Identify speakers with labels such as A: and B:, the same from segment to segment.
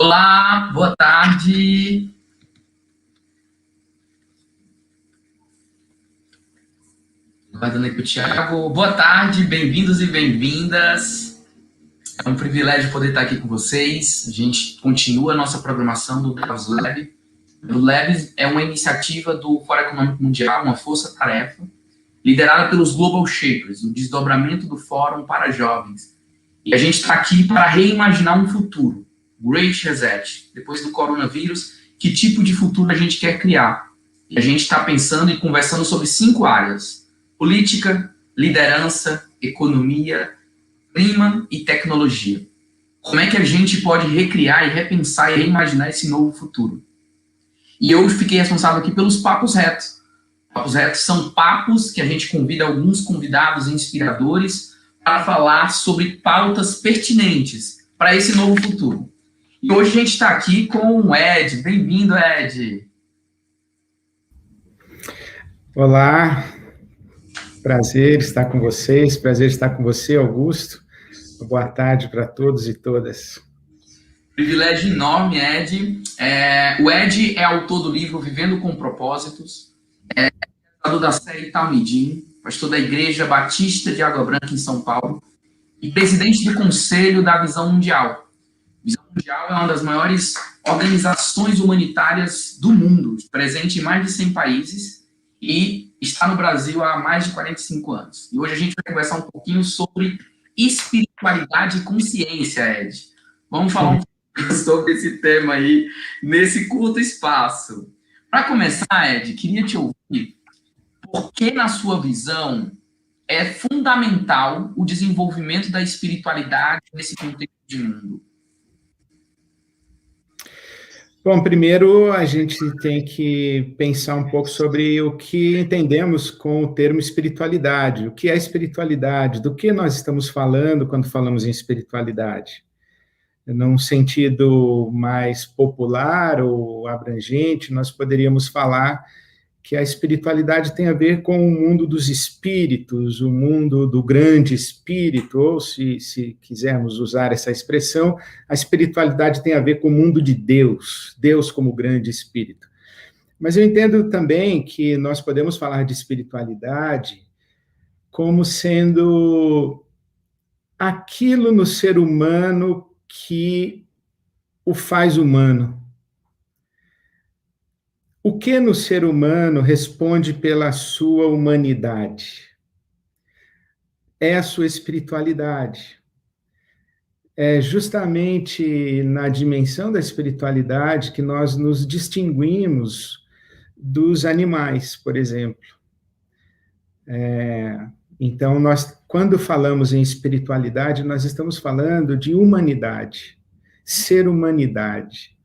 A: Olá, boa tarde. Guardando aqui o Thiago. Boa tarde, bem-vindos e bem-vindas. É um privilégio poder estar aqui com vocês. A gente continua a nossa programação do Davos Lab. O Lab é uma iniciativa do Fórum Econômico Mundial, uma força-tarefa, liderada pelos Global Shapers, o desdobramento do Fórum para jovens. E a gente está aqui para reimaginar um futuro. Great Reset. Depois do coronavírus, que tipo de futuro a gente quer criar? E a gente está pensando e conversando sobre 5 áreas: política, liderança, economia, clima e tecnologia. Como é que a gente pode recriar e repensar e reimaginar esse novo futuro? E eu fiquei responsável aqui pelos Papos Retos. Papos Retos são papos que a gente convida alguns convidados inspiradores para falar sobre pautas pertinentes para esse novo futuro. E hoje a gente está aqui com o Ed. Bem-vindo, Ed.
B: Olá, prazer estar com vocês, prazer estar com você, Augusto. Boa tarde para todos e todas.
A: Privilégio enorme, Ed. O Ed é autor do livro Vivendo com Propósitos, autor da série Talmidim, pastor da Igreja Batista de Água Branca, em São Paulo, e presidente do Conselho da Visão Mundial. Visão Mundial é uma das maiores organizações humanitárias do mundo, presente em mais de 100 países e está no Brasil há mais de 45 anos. E hoje a gente vai conversar um pouquinho sobre espiritualidade e consciência, Ed. Vamos falar um pouquinho sobre esse tema aí, nesse curto espaço. Para começar, Ed, queria te ouvir, por que, na sua visão, é fundamental o desenvolvimento da espiritualidade nesse contexto de mundo?
B: Bom, primeiro a gente tem que pensar um pouco sobre o que entendemos com o termo espiritualidade. O que é espiritualidade? Do que nós estamos falando quando falamos em espiritualidade? Num sentido mais popular ou abrangente, nós poderíamos falar que a espiritualidade tem a ver com o mundo dos espíritos, o mundo do grande espírito, ou se quisermos usar essa expressão, a espiritualidade tem a ver com o mundo de Deus, Deus como grande espírito. Mas eu entendo também que nós podemos falar de espiritualidade como sendo aquilo no ser humano que o faz humano. O que no ser humano responde pela sua humanidade? É a sua espiritualidade. É justamente na dimensão da espiritualidade que nós nos distinguimos dos animais, por exemplo. Então, quando falamos em espiritualidade, nós estamos falando de humanidade, ser humanidade.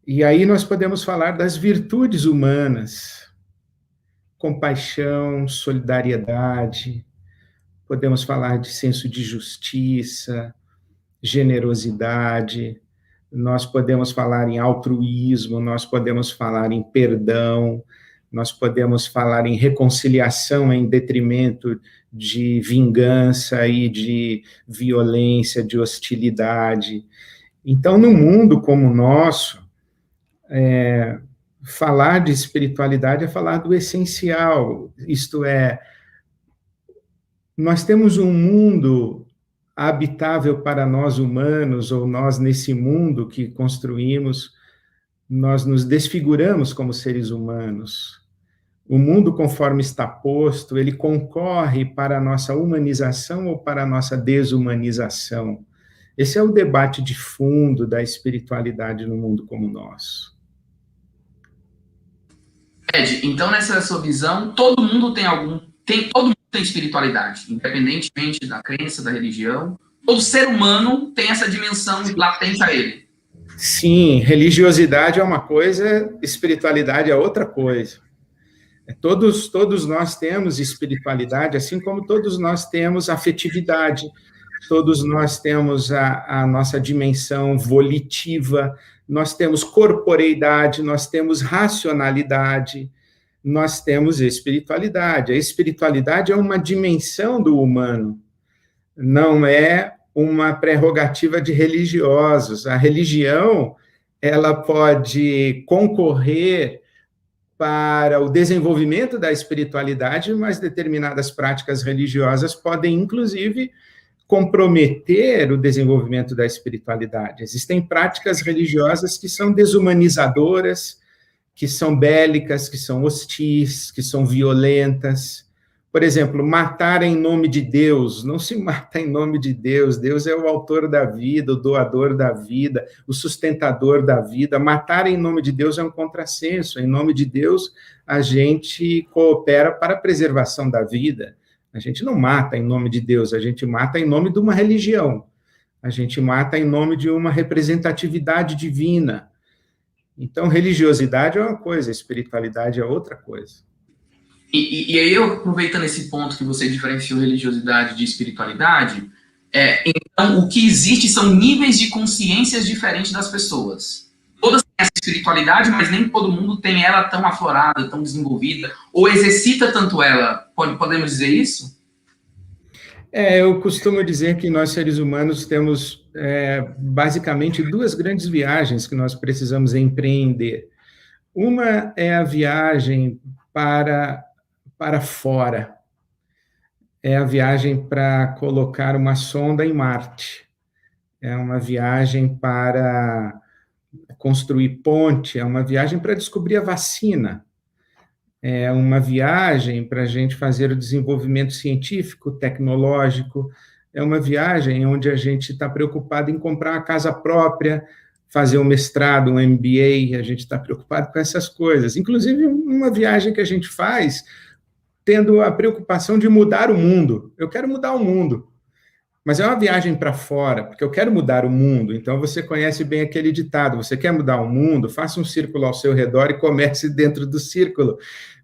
B: E aí nós podemos falar das virtudes humanas, compaixão, solidariedade, podemos falar de senso de justiça, generosidade, nós podemos falar em altruísmo, nós podemos falar em perdão, nós podemos falar em reconciliação em detrimento de vingança e de violência, de hostilidade. Então, num mundo como o nosso, falar de espiritualidade é falar do essencial, isto é, nós temos um mundo habitável para nós humanos, ou nós nesse mundo que construímos, nós nos desfiguramos como seres humanos. O mundo, conforme está posto, ele concorre para a nossa humanização ou para a nossa desumanização. Esse é o debate de fundo da espiritualidade no mundo como o nosso.
A: Ed, então nessa sua visão, todo mundo tem espiritualidade, independentemente da crença, da religião. Todo ser humano tem essa dimensão latente a ele.
B: Sim, religiosidade é uma coisa, espiritualidade é outra coisa. Todos nós temos espiritualidade, assim como todos nós temos afetividade, todos nós temos a nossa dimensão volitiva, nós temos corporeidade, nós temos racionalidade, nós temos espiritualidade. A espiritualidade é uma dimensão do humano, não é uma prerrogativa de religiosos. A religião, ela pode concorrer para o desenvolvimento da espiritualidade, mas determinadas práticas religiosas podem, inclusive, comprometer o desenvolvimento da espiritualidade. Existem práticas religiosas que são desumanizadoras, que são bélicas, que são hostis, que são violentas. Por exemplo, matar em nome de Deus. Não se mata em nome de Deus. Deus é o autor da vida, o doador da vida, o sustentador da vida. Matar em nome de Deus é um contrassenso. Em nome de Deus, a gente coopera para a preservação da vida. A gente não mata em nome de Deus, a gente mata em nome de uma religião. A gente mata em nome de uma representatividade divina. Então, religiosidade é uma coisa, espiritualidade é outra coisa.
A: E aí, eu, aproveitando esse ponto que você diferenciou religiosidade de espiritualidade, então, o que existe são níveis de consciências diferentes das pessoas. Todas têm essa espiritualidade, mas nem todo mundo tem ela tão aflorada, tão desenvolvida, ou exercita tanto ela. Podemos dizer isso?
B: Eu costumo dizer que nós, seres humanos, temos basicamente duas grandes viagens que nós precisamos empreender. Uma é a viagem para fora, é a viagem para colocar uma sonda em Marte, é uma viagem para construir ponte, é uma viagem para descobrir a vacina, é uma viagem para a gente fazer o desenvolvimento científico, tecnológico, é uma viagem onde a gente está preocupado em comprar uma casa própria, fazer um mestrado, um MBA, a gente está preocupado com essas coisas. Inclusive, uma viagem que a gente faz tendo a preocupação de mudar o mundo. Eu quero mudar o mundo, mas é uma viagem para fora, porque eu quero mudar o mundo. Então, você conhece bem aquele ditado, você quer mudar o mundo, faça um círculo ao seu redor e comece dentro do círculo.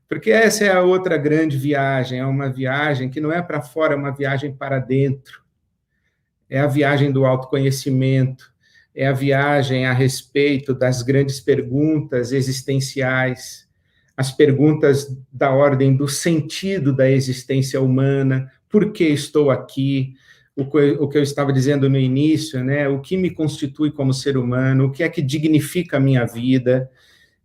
B: Porque essa é a outra grande viagem, é uma viagem que não é para fora, é uma viagem para dentro. É a viagem do autoconhecimento, é a viagem a respeito das grandes perguntas existenciais, as perguntas da ordem do sentido da existência humana, por que estou aqui, o que eu estava dizendo no início, né? O que me constitui como ser humano, o que é que dignifica a minha vida,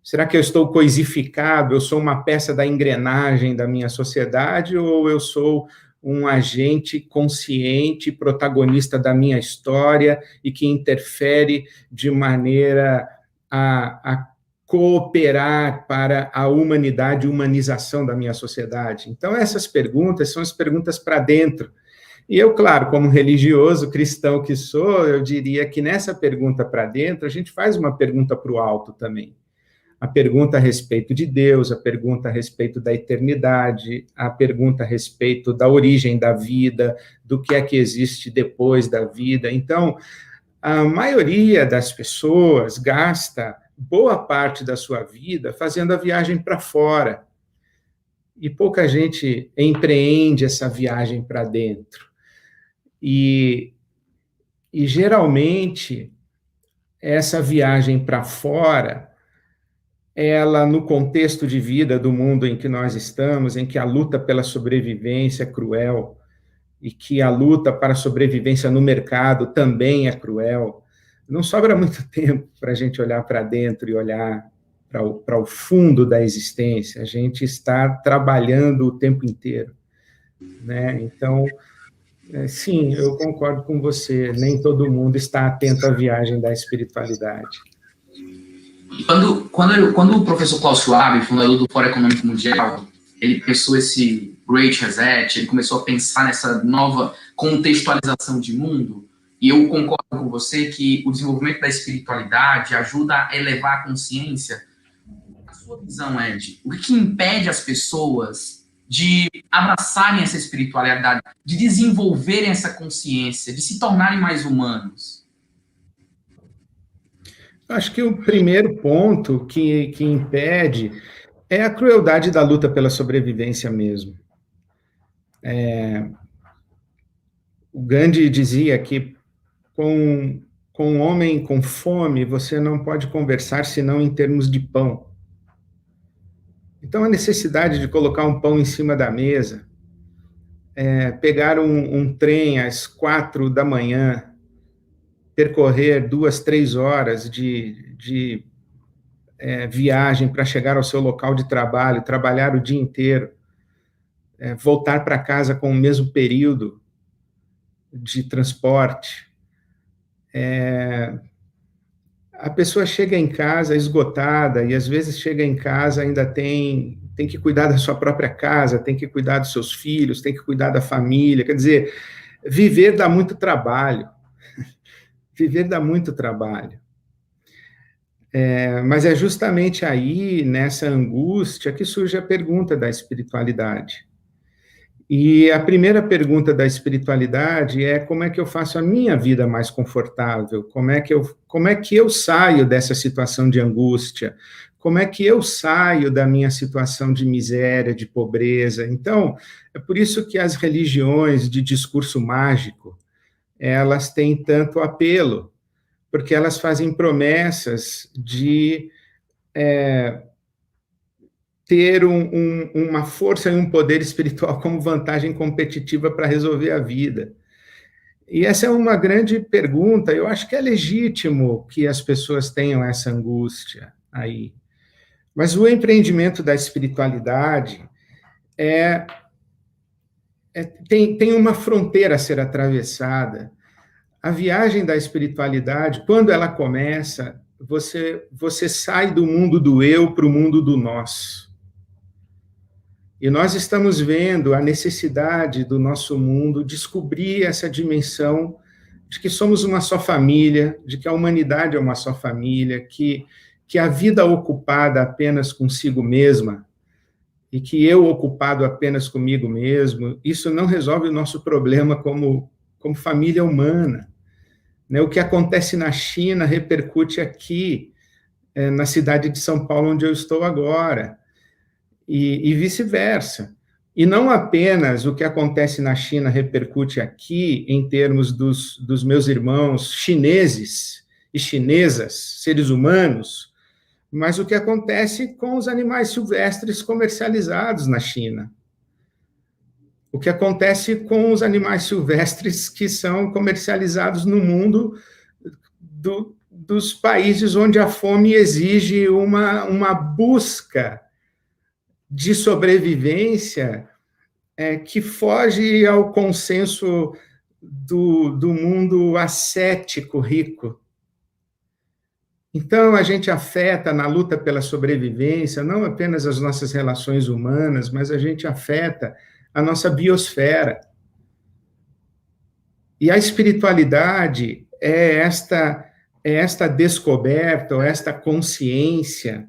B: será que eu estou coisificado, eu sou uma peça da engrenagem da minha sociedade, ou eu sou um agente consciente, protagonista da minha história e que interfere de maneira a cooperar para a humanidade, humanização da minha sociedade? Então, essas perguntas são as perguntas para dentro. E eu, claro, como religioso, cristão que sou, eu diria que nessa pergunta para dentro, a gente faz uma pergunta para o alto também. A pergunta a respeito de Deus, a pergunta a respeito da eternidade, a pergunta a respeito da origem da vida, do que é que existe depois da vida. Então, a maioria das pessoas gasta boa parte da sua vida fazendo a viagem para fora. E pouca gente empreende essa viagem para dentro. E geralmente, essa viagem para fora, ela, no contexto de vida do mundo em que nós estamos, em que a luta pela sobrevivência é cruel, e que a luta para a sobrevivência no mercado também é cruel, não sobra muito tempo para a gente olhar para dentro e olhar para o fundo da existência. A gente está trabalhando o tempo inteiro, né? Então, sim, eu concordo com você, nem todo mundo está atento à viagem da espiritualidade.
A: Quando o professor Klaus Schwab, fundador do Fórum Econômico Mundial, ele pensou esse Great Reset, ele começou a pensar nessa nova contextualização de mundo, e eu concordo com você que o desenvolvimento da espiritualidade ajuda a elevar a consciência. A sua visão, Ed, o que impede as pessoas de abraçarem essa espiritualidade, de desenvolverem essa consciência, de se tornarem mais humanos?
B: Acho que o primeiro ponto que impede é a crueldade da luta pela sobrevivência mesmo. O Gandhi dizia que com um homem com fome você não pode conversar senão em termos de pão. Então, a necessidade de colocar um pão em cima da mesa, pegar um trem às 4 da manhã, percorrer 2, 3 horas de viagem para chegar ao seu local de trabalho, trabalhar o dia inteiro, voltar para casa com o mesmo período de transporte. A pessoa chega em casa esgotada e às vezes chega em casa ainda tem que cuidar da sua própria casa, tem que cuidar dos seus filhos, tem que cuidar da família. Quer dizer, viver dá muito trabalho. Viver dá muito trabalho. Mas é justamente aí, nessa angústia, que surge a pergunta da espiritualidade. E a primeira pergunta da espiritualidade é: como é que eu faço a minha vida mais confortável? Como é que eu saio dessa situação de angústia? Como é que eu saio da minha situação de miséria, de pobreza? Então, é por isso que as religiões de discurso mágico, elas têm tanto apelo, porque elas fazem promessas de ter uma força e um poder espiritual como vantagem competitiva para resolver a vida. E essa é uma grande pergunta. Eu acho que é legítimo que as pessoas tenham essa angústia aí. Mas o empreendimento da espiritualidade tem uma fronteira a ser atravessada. A viagem da espiritualidade, quando ela começa, você sai do mundo do eu para o mundo do nós. E nós estamos vendo a necessidade do nosso mundo descobrir essa dimensão de que somos uma só família, de que a humanidade é uma só família, que a vida ocupada apenas consigo mesma, e que eu ocupado apenas comigo mesmo, isso não resolve o nosso problema como família humana. Né? O que acontece na China repercute aqui, na cidade de São Paulo, onde eu estou agora. E vice-versa. E não apenas o que acontece na China repercute aqui em termos dos meus irmãos chineses e chinesas, seres humanos, mas o que acontece com os animais silvestres comercializados na China. O que acontece com os animais silvestres que são comercializados no mundo dos países onde a fome exige uma busca de sobrevivência que foge ao consenso do mundo ascético rico. Então, a gente afeta na luta pela sobrevivência não apenas as nossas relações humanas, mas a gente afeta a nossa biosfera. E a espiritualidade é esta descoberta, ou esta consciência,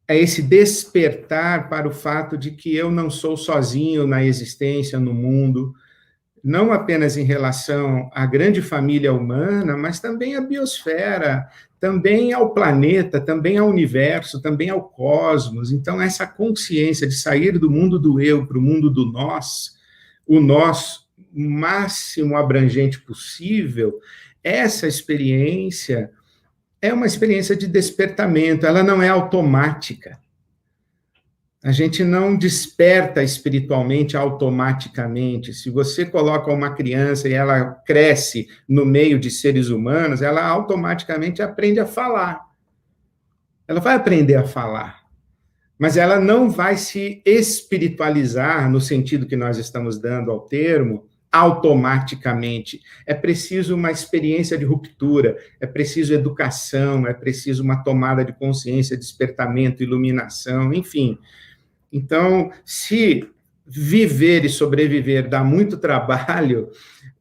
B: é esse despertar para o fato de que eu não sou sozinho na existência, no mundo, não apenas em relação à grande família humana, mas também à biosfera, também ao planeta, também ao universo, também ao cosmos. Então, essa consciência de sair do mundo do eu para o mundo do nós, o nós máximo abrangente possível, essa experiência é uma experiência de despertamento, ela não é automática. A gente não desperta espiritualmente automaticamente. Se você coloca uma criança e ela cresce no meio de seres humanos, ela automaticamente aprende a falar. Ela vai aprender a falar, mas ela não vai se espiritualizar no sentido que nós estamos dando ao termo, automaticamente. É preciso uma experiência de ruptura, é preciso educação, é preciso uma tomada de consciência, despertamento, iluminação, enfim. Então, se viver e sobreviver dá muito trabalho,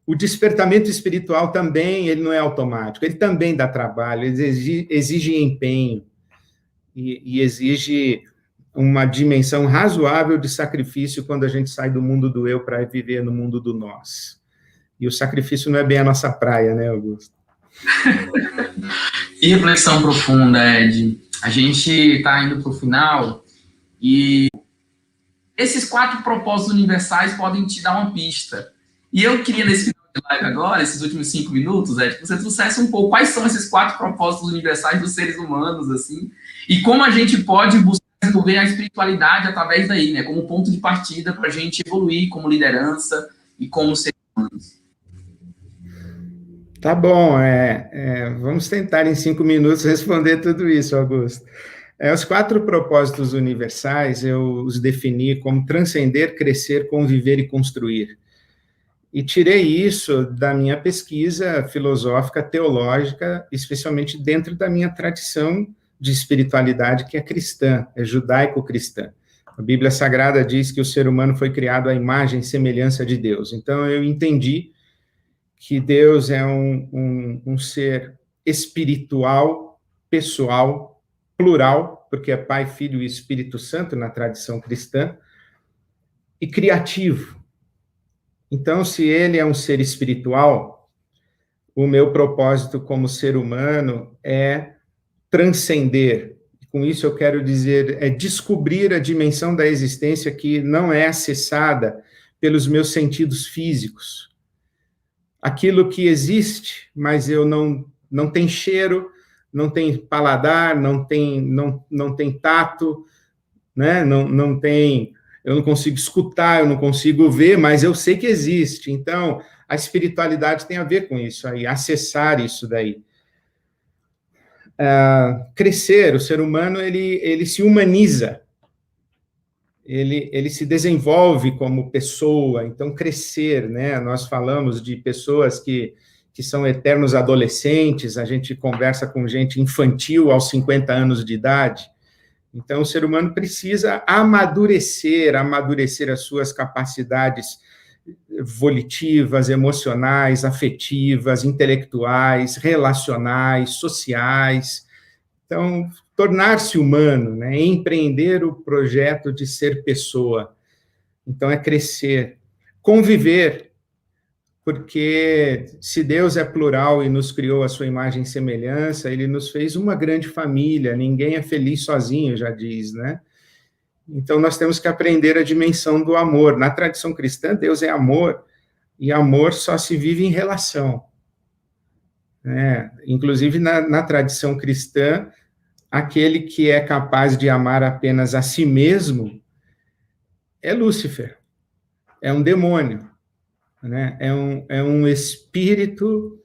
B: o despertamento espiritual também, ele não é automático, ele também dá trabalho, ele exige empenho e exige uma dimensão razoável de sacrifício quando a gente sai do mundo do eu para viver no mundo do nós. E o sacrifício não é bem a nossa praia, né, Augusto?
A: Que reflexão profunda, Ed. A gente está indo para o final e esses 4 propósitos universais podem te dar uma pista. E eu queria, nesse final de live agora, esses últimos 5 minutos, Ed, que você trouxesse um pouco quais são esses 4 propósitos universais dos seres humanos, assim, e como a gente pode buscar desenvolver a espiritualidade através daí, né? Como ponto de partida para a gente evoluir como liderança e como seres humanos.
B: Tá bom, vamos tentar em 5 minutos responder tudo isso, Augusto. Os 4 propósitos universais, eu os defini como transcender, crescer, conviver e construir. E tirei isso da minha pesquisa filosófica, teológica, especialmente dentro da minha tradição de espiritualidade, que é cristã, é judaico-cristã. A Bíblia Sagrada diz que o ser humano foi criado à imagem e semelhança de Deus. Então, eu entendi que Deus é um ser espiritual, pessoal, plural, porque é Pai, Filho e Espírito Santo na tradição cristã, e criativo. Então, se ele é um ser espiritual, o meu propósito como ser humano é transcender. Com isso eu quero dizer, é descobrir a dimensão da existência que não é acessada pelos meus sentidos físicos. Aquilo que existe, mas eu não tem cheiro, não tem paladar, não tem tato, né? Não tem, eu não consigo escutar, eu não consigo ver, mas eu sei que existe. Então, a espiritualidade tem a ver com isso aí, acessar isso daí. Crescer, o ser humano, ele se humaniza, ele se desenvolve como pessoa, então crescer, né? Nós falamos de pessoas que são eternos adolescentes, a gente conversa com gente infantil aos 50 anos de idade. Então, o ser humano precisa amadurecer as suas capacidades volitivas, emocionais, afetivas, intelectuais, relacionais, sociais. Então, tornar-se humano, né? Empreender o projeto de ser pessoa. Então, é crescer. Conviver, porque se Deus é plural e nos criou a sua imagem e semelhança, ele nos fez uma grande família, ninguém é feliz sozinho, já diz, né? Então, nós temos que aprender a dimensão do amor. Na tradição cristã, Deus é amor, e amor só se vive em relação. Né? Inclusive, na tradição cristã, aquele que é capaz de amar apenas a si mesmo é Lúcifer, é um demônio, né? É um espírito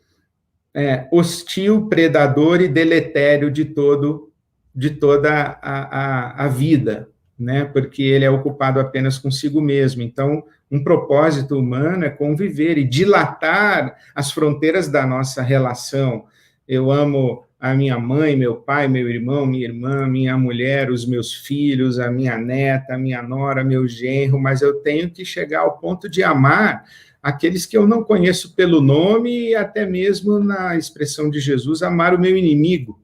B: hostil, predador e deletério de toda a vida, né? Porque ele é ocupado apenas consigo mesmo. Então, um propósito humano é conviver e dilatar as fronteiras da nossa relação. Eu amo a minha mãe, meu pai, meu irmão, minha irmã, minha mulher, os meus filhos, a minha neta, a minha nora, meu genro, mas eu tenho que chegar ao ponto de amar aqueles que eu não conheço pelo nome e até mesmo na expressão de Jesus, amar o meu inimigo.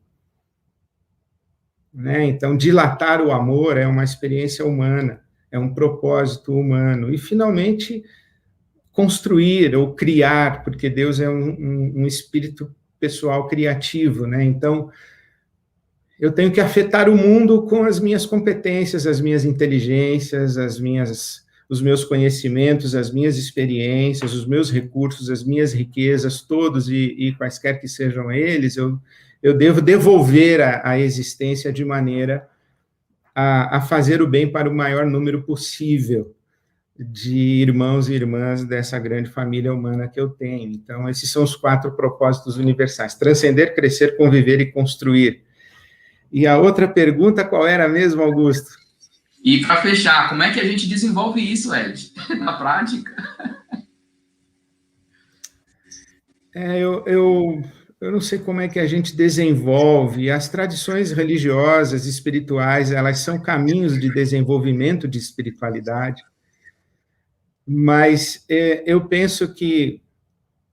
B: Né? Então, dilatar o amor é uma experiência humana, é um propósito humano. E, finalmente, construir ou criar, porque Deus é um espírito pessoal criativo, né? Então, eu tenho que afetar o mundo com as minhas competências, as minhas inteligências, os meus conhecimentos, as minhas experiências, os meus recursos, as minhas riquezas, todos e quaisquer que sejam eles, eu devo devolver a existência de maneira a fazer o bem para o maior número possível de irmãos e irmãs dessa grande família humana que eu tenho. Então, esses são os 4 propósitos universais: transcender, crescer, conviver e construir. E a outra pergunta, qual era mesmo, Augusto?
A: E para fechar, como é que a gente desenvolve isso, Ed, na prática?
B: Eu não sei como é que a gente desenvolve. As tradições religiosas, espirituais, elas são caminhos de desenvolvimento de espiritualidade, mas eu penso que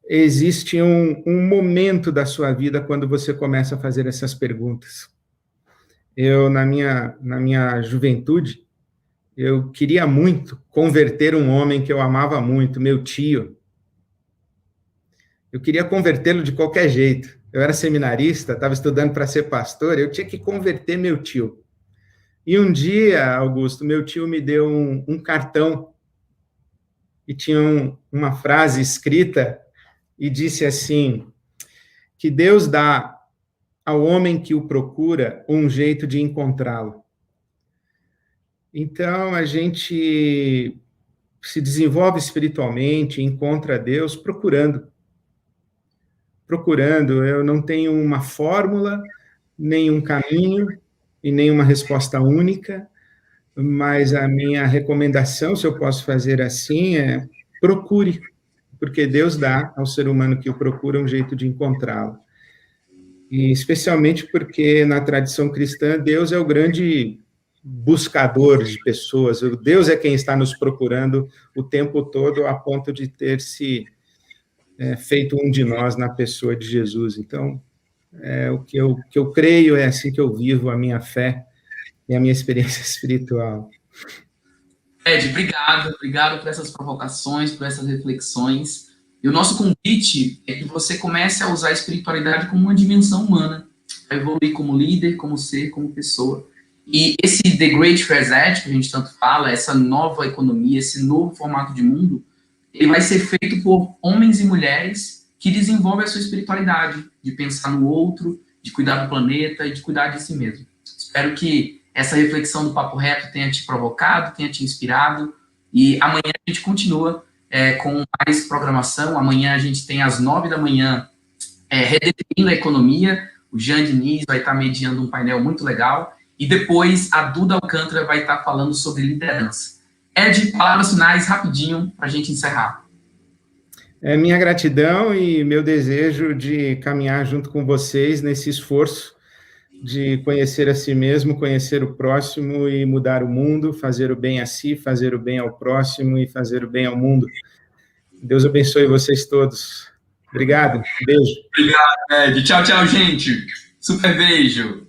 B: existe um momento da sua vida quando você começa a fazer essas perguntas. Eu, na minha juventude, eu queria muito converter um homem que eu amava muito, meu tio. Eu queria convertê-lo de qualquer jeito. Eu era seminarista, estava estudando para ser pastor, eu tinha que converter meu tio. E um dia, Augusto, meu tio me deu um cartão e tinha uma frase escrita e disse assim, que Deus dá ao homem que o procura um jeito de encontrá-lo. Então, a gente se desenvolve espiritualmente, encontra Deus procurando. Eu não tenho uma fórmula, nem um caminho e nem uma resposta única, mas a minha recomendação, se eu posso fazer assim, é procure, porque Deus dá ao ser humano que o procura um jeito de encontrá-lo. E especialmente porque na tradição cristã, Deus é o grande buscador de pessoas, Deus é quem está nos procurando o tempo todo, a ponto de ter se feito um de nós na pessoa de Jesus. Então, o que eu creio, é assim que eu vivo a minha fé e a minha experiência espiritual.
A: Ed, obrigado por essas provocações, por essas reflexões. E o nosso convite é que você comece a usar a espiritualidade como uma dimensão humana, a evoluir como líder, como ser, como pessoa. E esse The Great Reset, que a gente tanto fala, essa nova economia, esse novo formato de mundo, ele vai ser feito por homens e mulheres que desenvolvem a sua espiritualidade, de pensar no outro, de cuidar do planeta e de cuidar de si mesmo. Espero que essa reflexão do Papo Reto tenha te provocado, tenha te inspirado, e amanhã a gente continua com mais programação. Amanhã a gente tem às 9 da manhã Redefinindo a Economia. O Jean Diniz vai estar mediando um painel muito legal, e depois a Duda Alcântara vai estar falando sobre liderança. Ed, palavras finais rapidinho para a gente encerrar.
B: Minha gratidão e meu desejo de caminhar junto com vocês nesse esforço de conhecer a si mesmo, conhecer o próximo e mudar o mundo, fazer o bem a si, fazer o bem ao próximo e fazer o bem ao mundo. Deus abençoe vocês todos. Obrigado, beijo.
A: Obrigado, Ed. Tchau, gente. Super beijo.